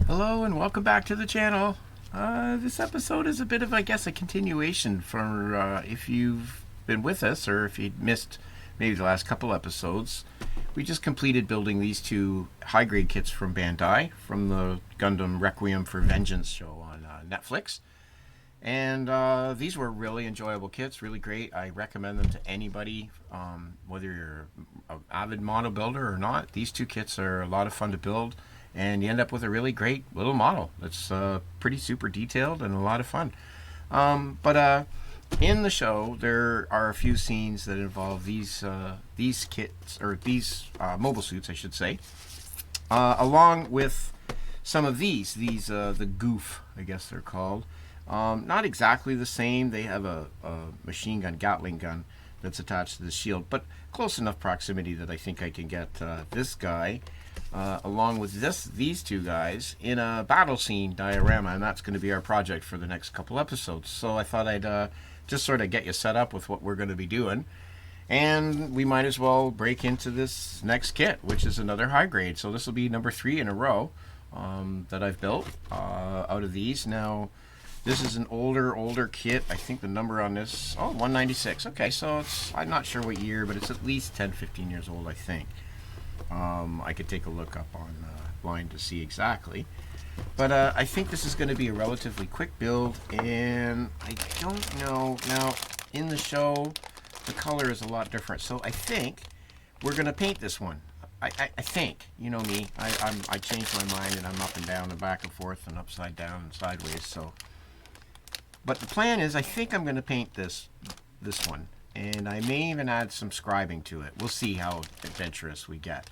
Hello and welcome back to the channel. This episode is a bit of, I guess, a continuation for if you've been with us or if you'd missed maybe the last couple episodes. We just completed building these two high-grade kits from Bandai from the Gundam Requiem For Vengeance show on Netflix. And these were really enjoyable kits, really great. I recommend them to anybody, whether you're an avid mono builder or not. These two kits are a lot of fun to build. And you end up with a really great little model that's pretty super detailed and a lot of fun. But in the show, there are a few scenes that involve these kits, or these mobile suits, I should say, along with some of these the GOUF, I guess they're called. Not exactly the same. They have a machine gun, Gatling gun, that's attached to the shield, but close enough proximity that I think I can get this guy along with these two guys in a battle scene diorama, and that's going to be our project for the next couple episodes. So I thought I'd just sort of get you set up with what we're going to be doing, and we might as well break into this next kit, which is another high grade. So this will be number 3 in a row that I've built out of these. Now this is an older kit. I think the number on this, 196. Okay, so it's, I'm not sure what year, but it's at least 10-15 years old, I think. I could take a look up online to see exactly, but I think this is going to be a relatively quick build, and I don't know, now in the show the color is a lot different, so I think we're going to paint this one. I think, you know me, I change my mind and I'm up and down and back and forth and upside down and sideways, so, but the plan is I think I'm going to paint this one. And I may even add some scribing to it. We'll see how adventurous we get.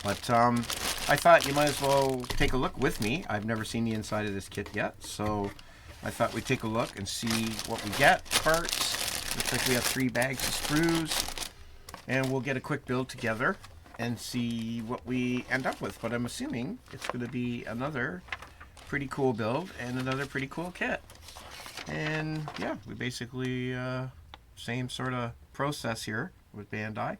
But I thought you might as well take a look with me. I've never seen the inside of this kit yet, so I thought we'd take a look and see what we get. Parts. Looks like we have 3 bags of screws. And we'll get a quick build together and see what we end up with. But I'm assuming it's going to be another pretty cool build and another pretty cool kit. And yeah, we basically... same sort of process here with Bandai.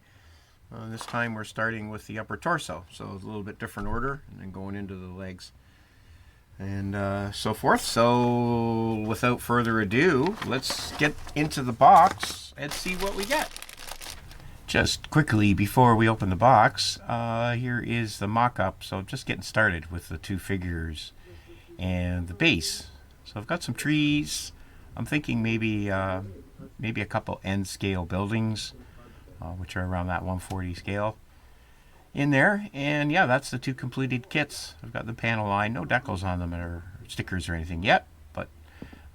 This time we're starting with the upper torso, so it's a little bit different order, and then going into the legs and so forth. So without further ado, let's get into the box and see what we get. Just quickly before we open the box, here is the mock-up. So just getting started with the 2 figures and the base. So I've got some trees. I'm thinking maybe a couple end scale buildings, which are around that 140 scale in there. And yeah, that's the 2 completed kits. I've got the panel line, no decals on them or stickers or anything yet, but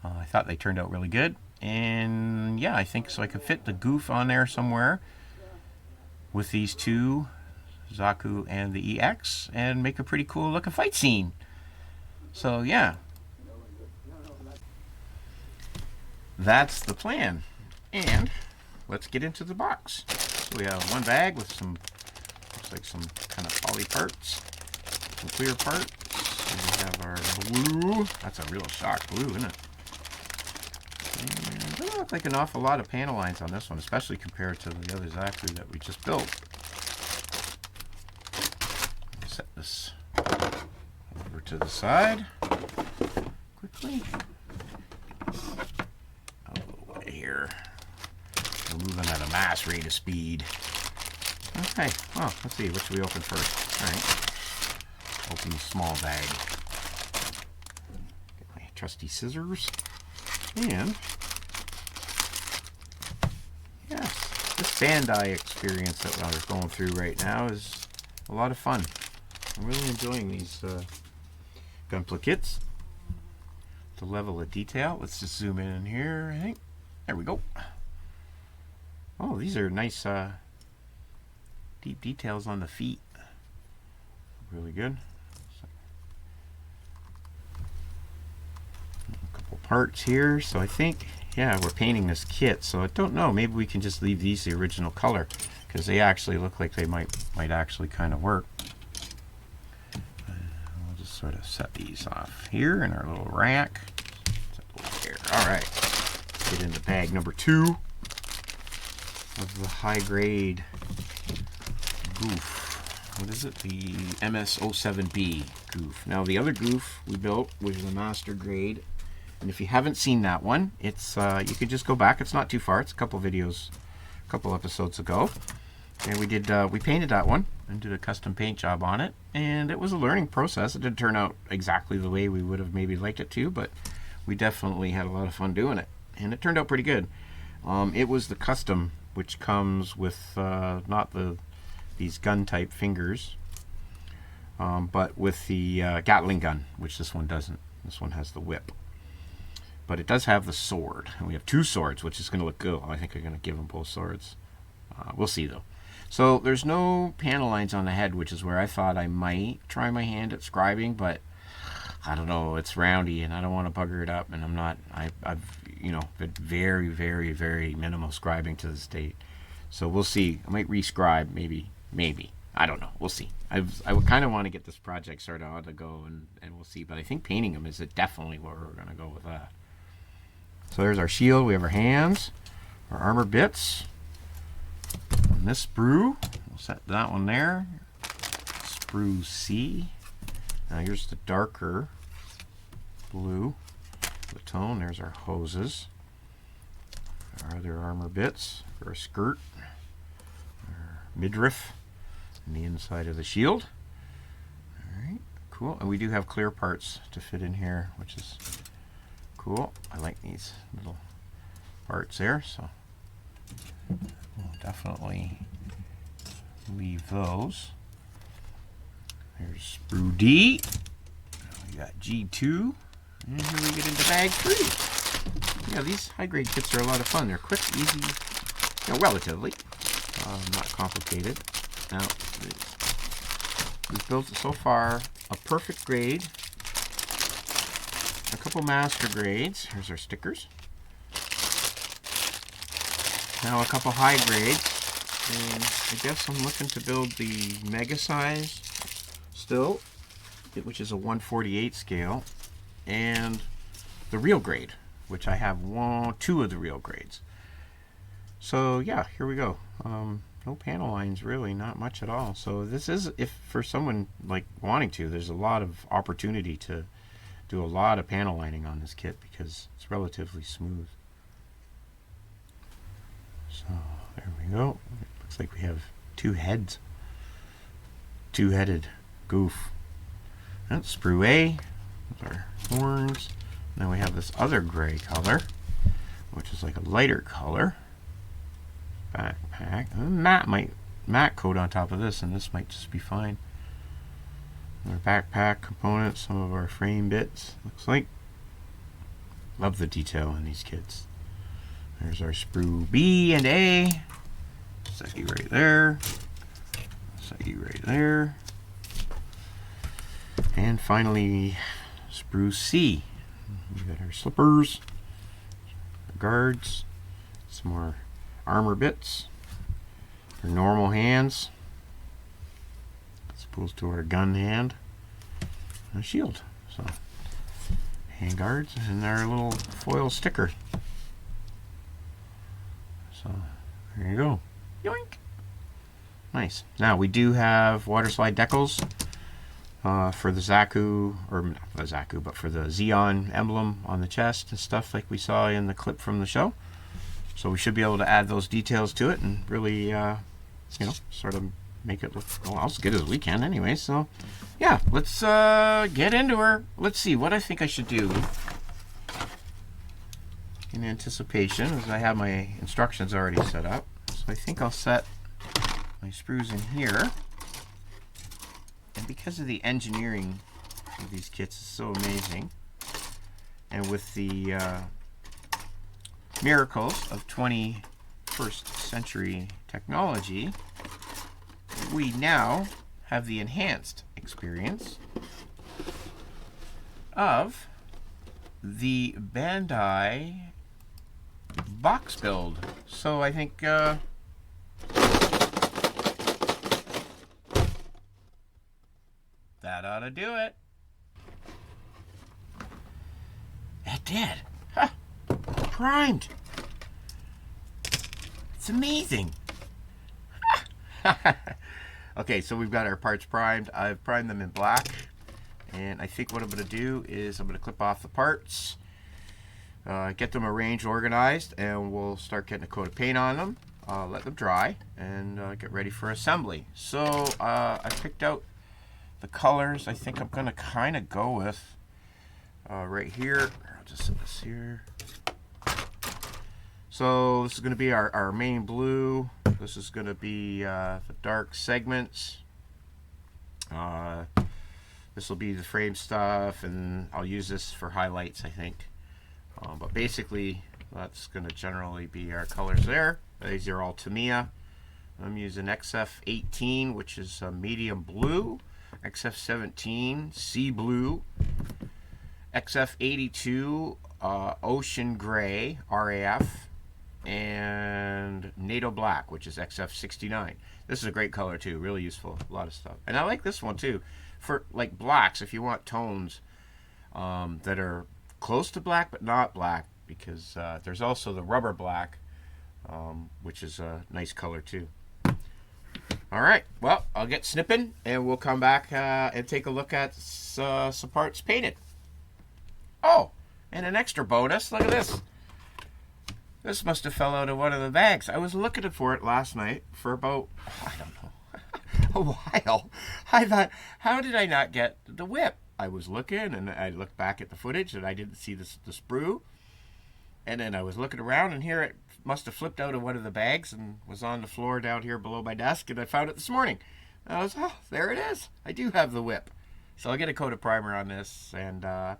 I thought they turned out really good. And yeah, I think so I could fit the GOUF on there somewhere with these 2, Zaku and the EX, and make a pretty cool looking fight scene. So yeah, that's the plan. And let's get into the box. So we have 1 bag with some, looks like some kind of poly parts, some clear parts. And we have our blue. That's a real shock blue, isn't it? And it doesn't look like an awful lot of panel lines on this one, especially compared to the other Zaku that we just built. Set this over to the side quickly. Here. We're moving at a mass rate of speed. Okay, well, let's see, what should we open first? Alright. Open the small bag. Get my trusty scissors. And yes, this Bandai experience that I was going through right now is a lot of fun. I'm really enjoying these Gunpla kits. The level of detail. Let's just zoom in here, I think. There we go. Oh, these are nice deep details on the feet. Really good. A couple parts here. So I think yeah, we're painting this kit, so I don't know. Maybe we can just leave these the original color, because they actually look like they might actually kind of work. We'll just sort of set these off here in our little rack. All right, get into bag number 2 of the high grade GOUF. What is it? The MS-07B GOUF. Now the other GOUF we built was the master grade, and if you haven't seen that one, it's you could just go back. It's not too far. It's a couple videos, a couple episodes ago, and we painted that one and did a custom paint job on it, and it was a learning process. It didn't turn out exactly the way we would have maybe liked it to, but we definitely had a lot of fun doing it, and it turned out pretty good. It was the custom, which comes with not these gun type fingers, but with the Gatling gun, which this one doesn't. This one has the whip, but it does have the sword, and we have 2 swords, which is going to look good. I think we're going to give them both swords. We'll see though. So there's no panel lines on the head, which is where I thought I might try my hand at scribing, but I don't know, it's roundy and I don't want to bugger it up, and I've you know, been very, very, very minimal scribing to this date. So we'll see. I might re-scribe, maybe. I don't know. We'll see. I would kind of want to get this project started on the go, and we'll see. But I think painting them is definitely where we're going to go with that. So there's our shield. We have our hands, our armor bits, and this sprue. We'll set that one there. Sprue C. Now here's the darker blue, the tone. There's our hoses, our other armor bits, our skirt, our midriff, and the inside of the shield. Alright, cool. And we do have clear parts to fit in here, which is cool. I like these little parts there, so we'll definitely leave those. There's sprue D. We got G2. And here we get into bag 3. Yeah, these high grade kits are a lot of fun. They're quick, easy, you know, relatively. Not complicated. Now, we've built so far a perfect grade, a couple master grades. Here's our stickers. Now a couple high grades. And I guess I'm looking to build the mega size still, which is a 1/48 scale, and the real grade, which I have 2 of the real grades. So yeah, here we go. No panel lines really, not much at all. So this is, if for someone like wanting to, there's a lot of opportunity to do a lot of panel lining on this kit because it's relatively smooth. So there we go. It looks like we have 2 heads. 2-headed GOUF. That's sprue A with our horns. Now we have this other gray color, which is like a lighter color. Backpack. Matte coat on top of this, and this might just be fine. Our backpack components, some of our frame bits. Looks like. Love the detail in these kits. There's our sprue B and A. Set you right there. Set you right there. And finally, sprue C. We got our slippers, our guards, some more armor bits, our normal hands, as opposed to our gun hand, and a shield. So, hand guards and our little foil sticker. So, there you go. Yoink! Nice. Now, we do have water slide decals. For the Zaku, or not the Zaku, but for the Xeon emblem on the chest and stuff like we saw in the clip from the show. So we should be able to add those details to it and really, you know, sort of make it look well, as good as we can anyway. So, yeah, let's get into her. Let's see what I think I should do in anticipation, as I have my instructions already set up. So I think I'll set my sprues in here. And because of the engineering of these kits is so amazing, and with the miracles of 21st century technology, we now have the enhanced experience of the Bandai box build. So I think that ought to do it. It did. Huh. Primed. It's amazing. Okay, so we've got our parts primed. I've primed them in black. And I think what I'm going to do is I'm going to clip off the parts, get them arranged, organized, and we'll start getting a coat of paint on them, let them dry, and get ready for assembly. So I picked out the colors I think I'm going to kind of go with right here. I'll just set this here. So this is going to be our main blue. This is going to be the dark segments. This will be the frame stuff, and I'll use this for highlights, I think. But basically, that's going to generally be our colors there. These are all Tamiya. I'm using XF18, which is a medium blue, XF17, sea blue, XF82, ocean gray, RAF, and NATO black, which is XF69. This is a great color too, really useful, a lot of stuff. And I like this one too. For like blacks, if you want tones that are close to black but not black, because there's also the rubber black, which is a nice color too. Alright, well, I'll get snipping and we'll come back and take a look at some parts painted. Oh, and an extra bonus, look at this. This must have fell out of one of the bags. I was looking for it last night for about, I don't know, a while. I thought, how did I not get the whip? I was looking and I looked back at the footage and I didn't see the sprue. And then I was looking around and here it must have flipped out of one of the bags and was on the floor down here below my desk, and I found it this morning. And I was, oh, there it is. I do have the whip. So I'll get a coat of primer on this, and I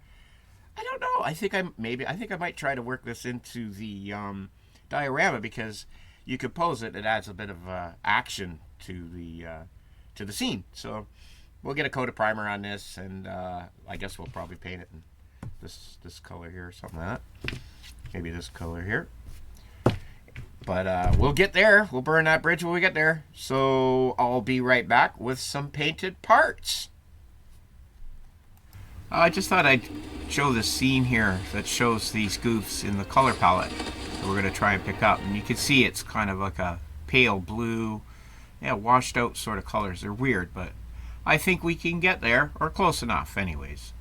don't know. I think I might try to work this into the diorama, because you could pose it. It adds a bit of action to the scene. So we'll get a coat of primer on this, and I guess we'll probably paint it in this color here or something like that. Maybe this color here. But we'll get there. We'll burn that bridge when we get there. So I'll be right back with some painted parts. I just thought I'd show this scene here that shows these goofs in the color palette that we're going to try and pick up. And you can see it's kind of like a pale blue, yeah, washed out sort of colors. They're weird, but I think we can get there, or close enough anyways.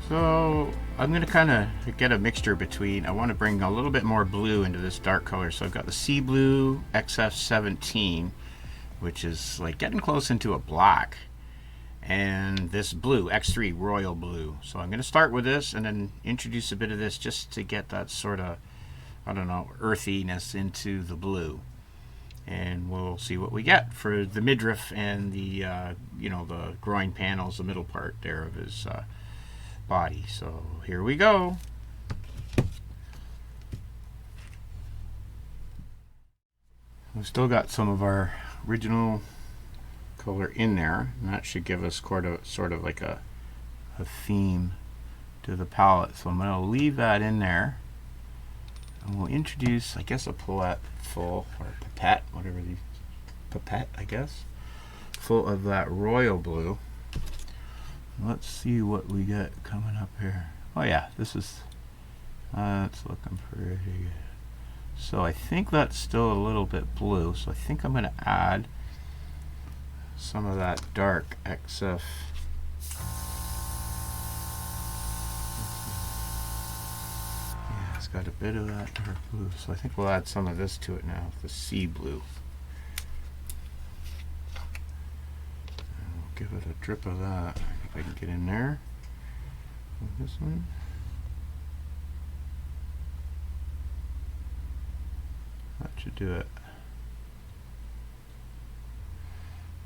So I'm going to kind of get a mixture between, I want to bring a little bit more blue into this dark color. So I've got the sea blue XF17, which is like getting close into a black, and this blue X3 royal blue. So I'm going to start with this and then introduce a bit of this just to get that sort of, I don't know, earthiness into the blue. And we'll see what we get for the midriff and the you know, the groin panels, the middle part there of his body. So here we go. We've still got some of our original color in there, and that should give us sort of like a theme to the palette. So I'm going to leave that in there. And we'll introduce, I guess, a palette full, or pipette, whatever these, pipette, I guess, full of that royal blue. Let's see what we got coming up here. Oh yeah, this is, it's looking pretty good. So I think that's still a little bit blue, so I think I'm going to add some of that dark XF. Yeah, it's got a bit of that dark blue, so I think we'll add some of this to it now, the sea blue. And we'll give it a drip of that. I think I can get in there with this one. That should do it.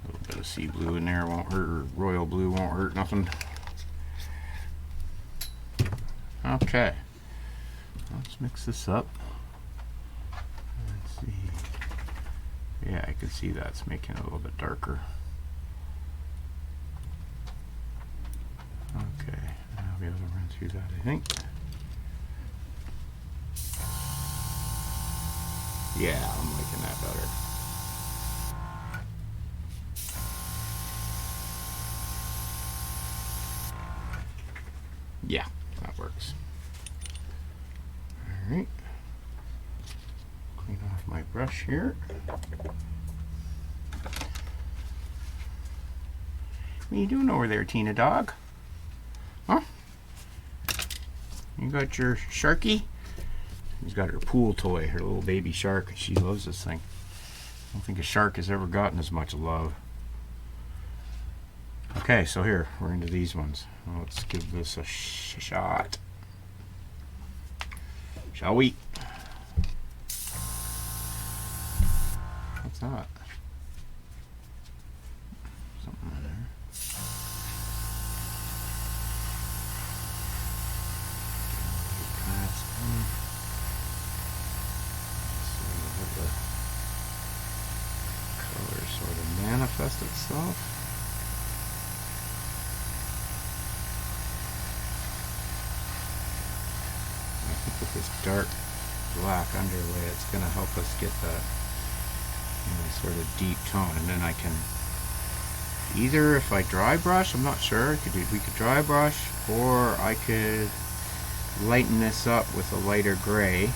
A little bit of sea blue in there won't hurt, or royal blue won't hurt nothing. Okay, let's mix this up. Let's see. Yeah, I can see that's making it a little bit darker. Okay, I'll be able to run through that, I think. Yeah, I'm liking that better. Yeah, that works. Alright. Clean off my brush here. What are you doing over there, Tina dog? Huh? You got your Sharky? She's got her pool toy, her little baby shark. She loves this thing. I don't think a shark has ever gotten as much love. Okay, so here, we're into these ones. Let's give this a shot. Shall we? What's that? Something in there. Sort of manifest itself. I think with this dark black underlay, it's going to help us get that, you know, sort of deep tone. And then I can either, if I dry brush, I'm not sure, we could dry brush, or I could lighten this up with a lighter gray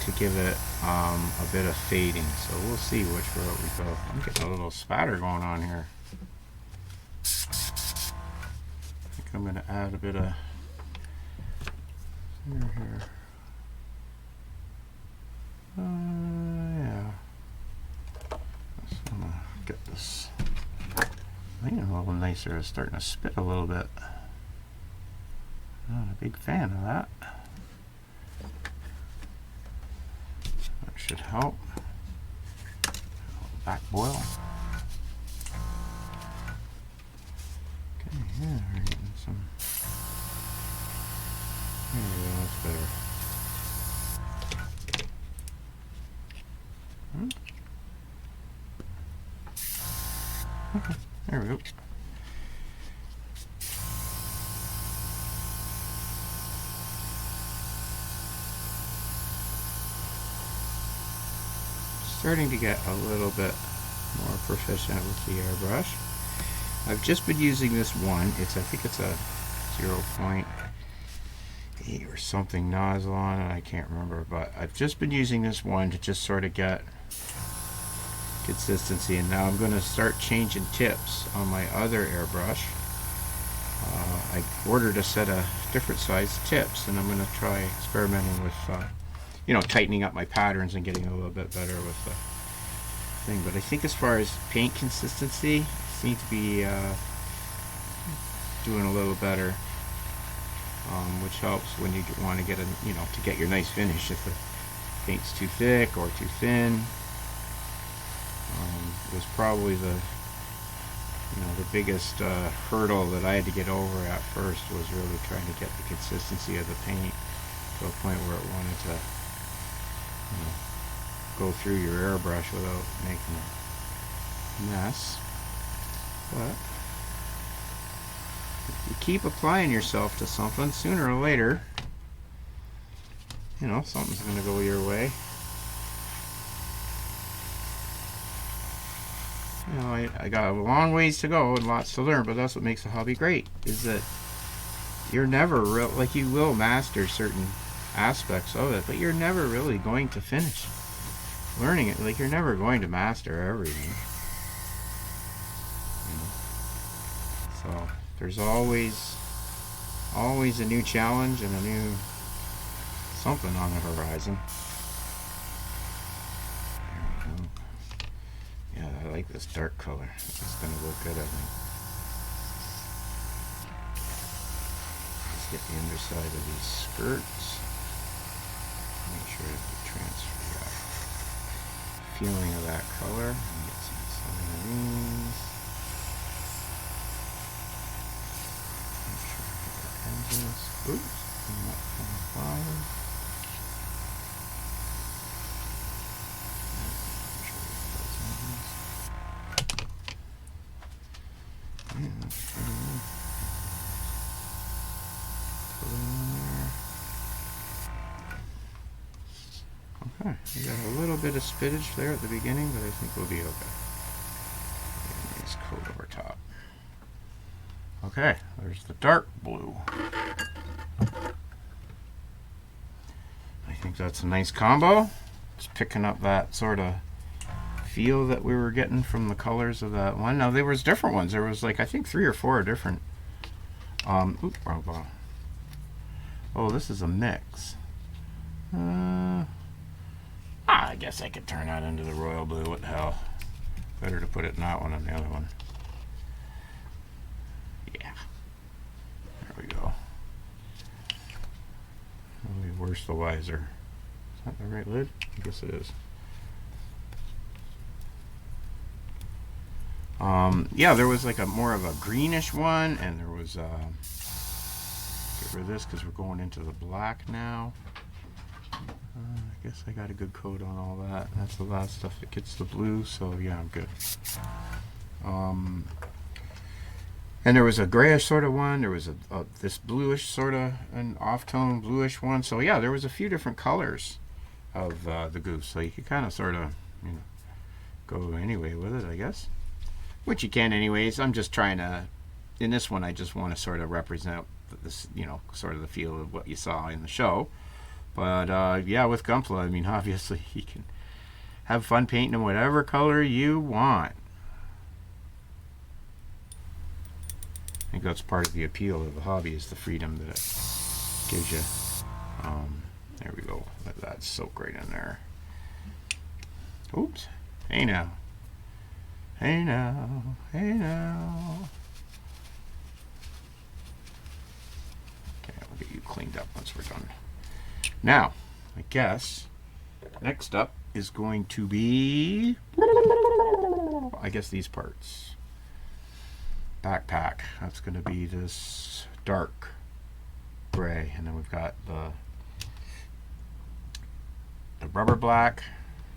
to give it a bit of fading. So we'll see which route we go. I'm getting a little spatter going on here. I think I'm going to add a bit of here. Yeah. Just want to get this laying a little nicer. It's starting to spit a little bit. Not a big fan of that. Should help. Back boil. Okay, yeah, we're getting some. There we go, that's better. Okay, there we go. Starting to get a little bit more proficient with the airbrush. I've just been using this one. I think it's a 0.8 or something nozzle on it. I can't remember, but I've just been using this one to just sort of get consistency. And now I'm going to start changing tips on my other airbrush. I ordered a set of different size tips, and I'm going to try experimenting with you know, tightening up my patterns and getting a little bit better with the thing. But I think as far as paint consistency, I seem to be doing a little better, which helps when you want to get a, you know, to get your nice finish. If the paint's too thick or too thin, was probably the, you know, the biggest hurdle that I had to get over at first, was really trying to get the consistency of the paint to a point where it wanted to, you know, go through your airbrush without making a mess. But if you keep applying yourself to something, sooner or later you know, something's going to go your way. You know, I got a long ways to go and lots to learn, but that's what makes the hobby great, is that you're never like, you will master certain aspects of it, but you're never really going to finish learning it. Like, you're never going to master everything. You know? So there's always a new challenge and a new something on the horizon. There we go. Yeah, I like this dark color. It's going to look good, I think. Let's get the underside of these skirts. Make sure to transfer that feeling of that color. And get some inside of these. Make sure I get the edges. Oops, not from the bottom. Okay, we got a little bit of spittage there at the beginning, but I think we'll be okay. Get a nice coat over top. Okay, there's the dark blue. I think that's a nice combo. It's picking up that sort of feel that we were getting from the colors of that one. Now, there was different ones. There was like, I think 3 or 4 different. Oops, wrong bottle. Oh, this is a mix. I guess I could turn that into the royal blue. What the hell? Better to put it in that one than the other one. Yeah. There we go. Only worse the wiser. Is that the right lid? I guess it is. Yeah, there was like a more of a greenish one, and there was get rid of this because we're going into the black now. I guess I got a good coat on all that. That's the last stuff that gets the blue, so yeah, I'm good. And there was a grayish sort of one. There was this bluish sort of an off-tone bluish one. So yeah, there was a few different colors of the goose. So you could kind of sort of, you know, go anyway with it, I guess. Which you can anyways. I'm just trying to, in this one, I just want to sort of represent this, you know, sort of the feel of what you saw in the show. But yeah, with Gunpla, I mean, obviously you can have fun painting in whatever color you want. I think that's part of the appeal of the hobby, is the freedom that it gives you. There we go. Let that soak right in there. Oops. Hey now. Hey now. Hey now. Okay, we'll get you cleaned up once we're done. Now, I guess next up is going to be, I guess, these parts. Backpack. That's going to be this dark gray, and then we've got the rubber black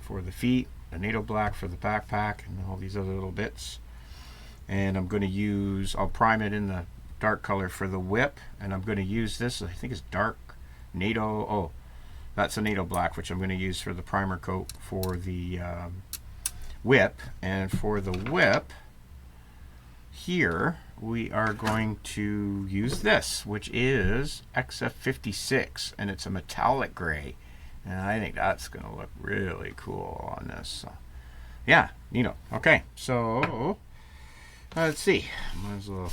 for the feet, the NATO black for the backpack, and all these other little bits. And I'm going to use, I'll prime it in the dark color for the whip, and I'm going to use this, I think it's dark NATO, oh, that's a NATO black, which I'm going to use for the primer coat for the whip. And for the whip here, we are going to use this, which is XF56, and it's a metallic gray, and I think that's going to look really cool on this. So, yeah, you know. Okay, so let's see. Might as well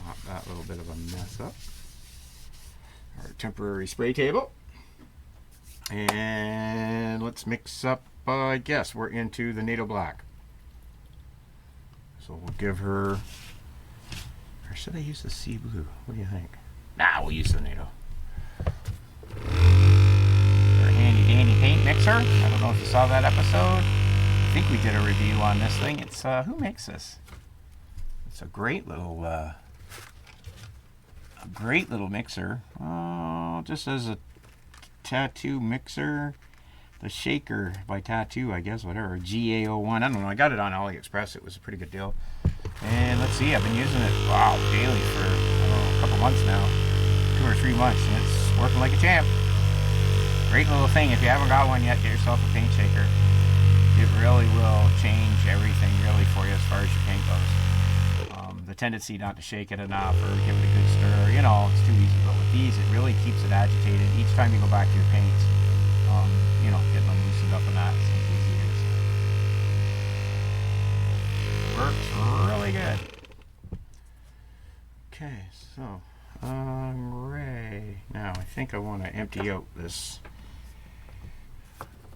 mop that little bit of a mess up. Our temporary spray table, and let's mix up. I guess we're into the NATO black. So we'll give her, or should I use the sea blue? What do you think? Nah, we'll use the NATO. Our handy dandy paint mixer. I don't know if you saw that episode. I think we did a review on this thing. It's who makes this? It's a great little mixer. Oh, just as a tattoo mixer. The Shaker by Tattoo, I guess, whatever. GA01. I don't know. I got it on AliExpress. It was a pretty good deal. And let's see. I've been using it, wow, daily for a couple months now. 2 or 3 months. And it's working like a champ. Great little thing. If you haven't got one yet, get yourself a paint shaker. It really will change everything really for you as far as your paint goes. The tendency not to shake it enough or give it a good stir, you know, it's too easy. But with these, it really keeps it agitated. Each time you go back to your paints, you know, getting them loosened up and that seems easy as works really good. Okay, so gray. Now I think I want to empty out this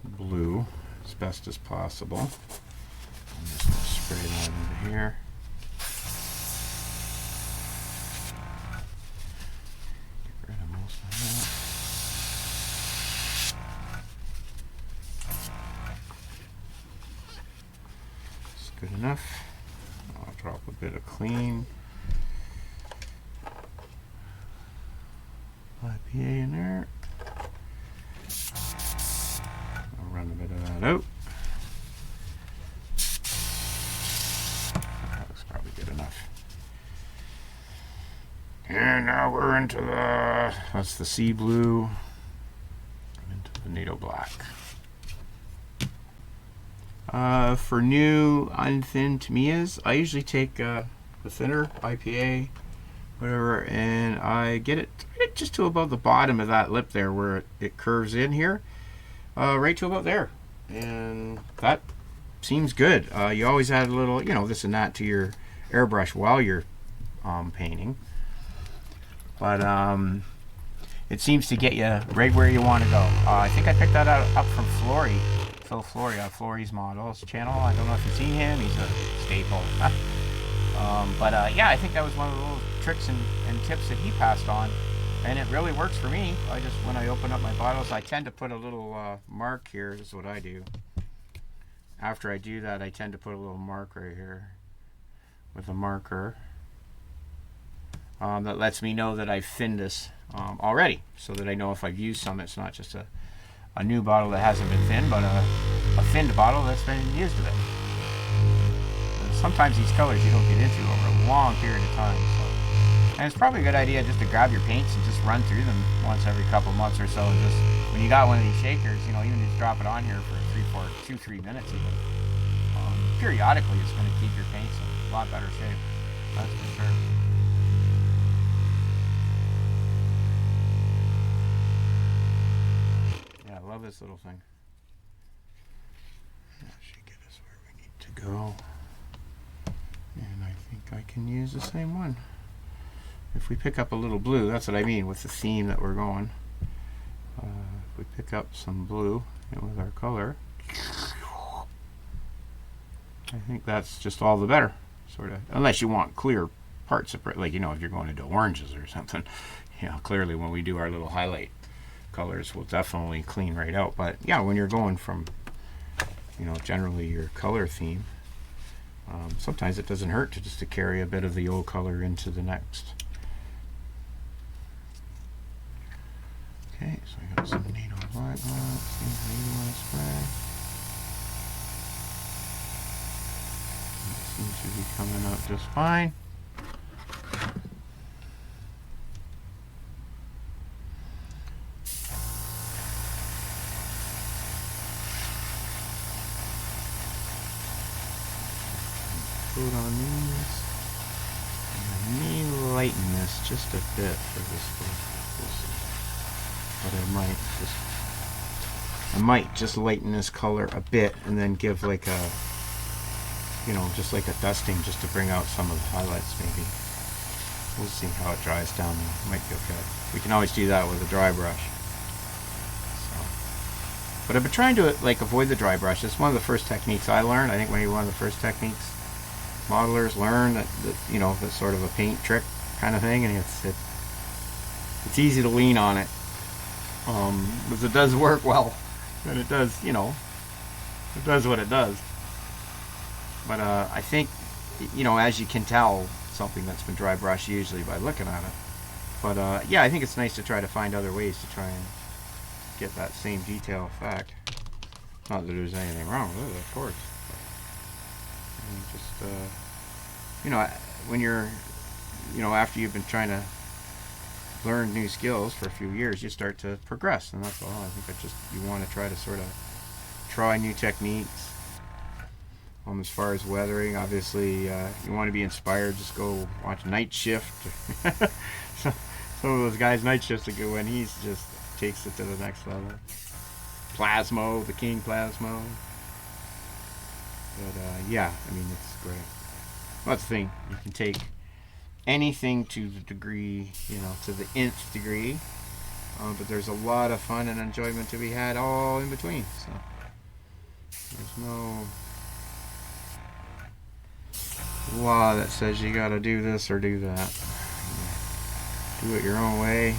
blue as best as possible. I'm just going to spray that into here. Get rid of most of that. It's good enough. I'll drop a bit of clean IPA in there. I'll run a bit of that out. That looks probably good enough. And now we're into that's the sea blue, into the NATO black. For new unthinned Tamiya's, I usually take the thinner IPA, whatever, and I get it just to about the bottom of that lip there where it curves in here, right to about there, and that seems good. You always add a little, you know, this and that to your airbrush while you're painting, but it seems to get you right where you want to go. I think I picked that up from Phil Flory on Flory's Models channel. I don't know if you've seen him. He's a staple. But yeah, I think that was one of the little tricks and tips that he passed on, and it really works for me. I just, when I open up my bottles, I tend to put a little mark here. This is what I do. After I do that, I tend to put a little mark right here with a marker that lets me know that I've thinned this already, so that I know if I've used some, it's not just a new bottle that hasn't been thinned, but a thinned bottle that's been used a bit. Sometimes these colors you don't get into over a long period of time, so, and it's probably a good idea just to grab your paints and just run through them once every couple months or so, and just when you got one of these shakers, you know, even just drop it on here for 2-3 minutes even. Periodically, it's going to keep your paints in a lot better shape, that's for sure. Yeah, I love this little thing. That should get us where we need to go. And I think I can use the same one. If we pick up a little blue, that's what I mean with the theme that we're going. If we pick up some blue and with our color, I think that's just all the better, sort of. Unless you want clear parts of, like, you know, if you're going into oranges or something, you know, clearly when we do our little highlight colors, we'll definitely clean right out. But yeah, when you're going from, you know, generally your color theme, sometimes it doesn't hurt to just to carry a bit of the old color into the next. Okay, so I got some NATO black on it. See how you want to spray. It seems to be coming out just fine. Put on these, and I may lighten this just a bit for this one. We'll see. But I might just lighten this color a bit, and then give like a, you know, just like a dusting, just to bring out some of the highlights. Maybe we'll see how it dries down. It might be okay. We can always do that with a dry brush. So, but I've been trying to like avoid the dry brush. It's one of the first techniques I learned. I think maybe one of the first techniques modelers learn that you know, that's sort of a paint trick kind of thing, and it's easy to lean on it, because it does work well, and it does, you know, it does what it does. But I think, you know, as you can tell, something that's been dry brushed usually by looking at it. But yeah, I think it's nice to try to find other ways to try and get that same detail effect. Not that there's anything wrong with it, of course. And just, you know, when you're, you know, after you've been trying to learn new skills for a few years, you start to progress, and that's all. I think you want to try to sort of try new techniques. As far as weathering, obviously, you want to be inspired. Just go watch Night Shift. Some of those guys, Night Shift's a good one. He's just takes it to the next level. Plasmo, the King Plasmo. But yeah, I mean, it's great. Well, that's the thing. You can take anything to the degree, to the nth degree. But there's a lot of fun and enjoyment to be had all in between. So there's no law that says you gotta do this or do that. Do it your own way.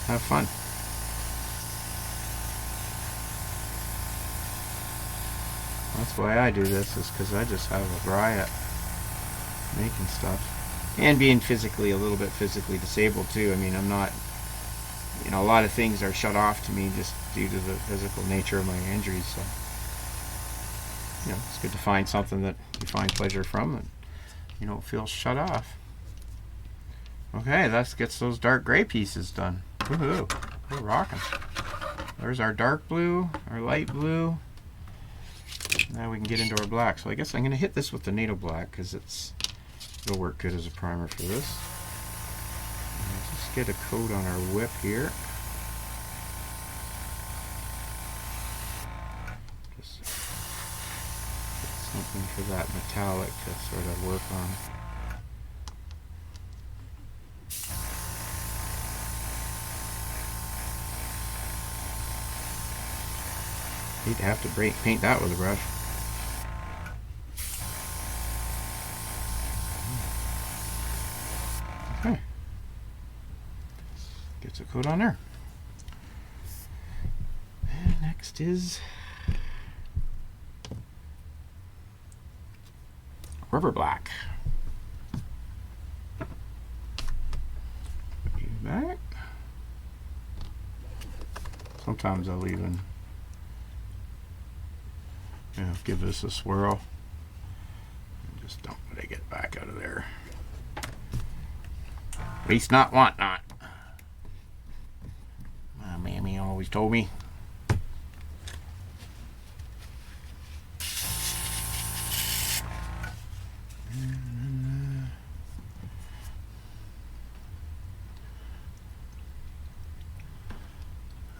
Have fun. That's why I do this, is because I just have a riot making stuff. And being a little bit physically disabled too. I mean, I'm not, a lot of things are shut off to me just due to the physical nature of my injuries. So, it's good to find something that you find pleasure from and you don't feel shut off. Okay, that gets those dark gray pieces done. Woohoo, we're rocking. There's our dark blue, our light blue. Now we can get into our black. So I guess I'm going to hit this with the NATO black because it'll work good as a primer for this. And just get a coat on our whip here. Just get something for that metallic to sort of work on. Hate to have to paint that with a brush. Okay. Gets a coat on there. And next is rubber black. Put you back. Sometimes I'll even give this a swirl. Just dump what I get back out of there. Waste not, want not. My mammy always told me.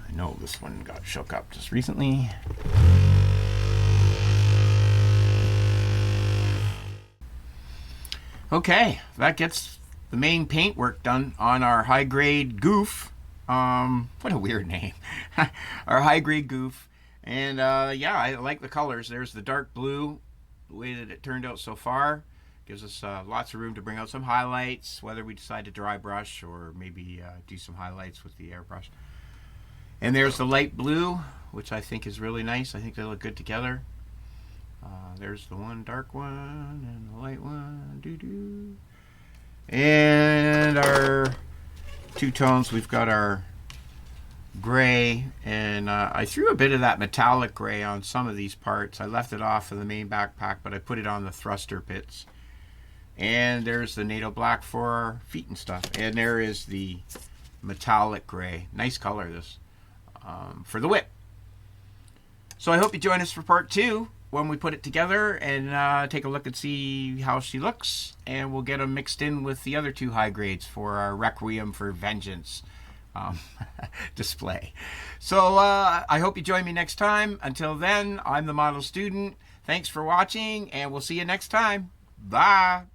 I know this one got shook up just recently. Okay, that gets the main paint work done on our high-grade GOUF. What a weird name. Our high-grade GOUF. And yeah, I like the colors. There's the dark blue, the way that it turned out so far. Gives us lots of room to bring out some highlights, whether we decide to dry brush or maybe do some highlights with the airbrush. And there's the light blue, which I think is really nice. I think they look good together. There's the one dark one and the light one. Doo-doo. And our two tones, we've got our gray, and I threw a bit of that metallic gray on some of these parts. I left it off of the main backpack, but I put it on the thruster pits. And there's the NATO black for our feet and stuff. And there is the metallic gray. Nice color, this, for the whip. So I hope you join us for part 2 when we put it together and take a look and see how she looks. And we'll get them mixed in with the other 2 high grades for our Requiem for Vengeance display. So I hope you join me next time. Until then, I'm the model student. Thanks for watching, and we'll see you next time. Bye.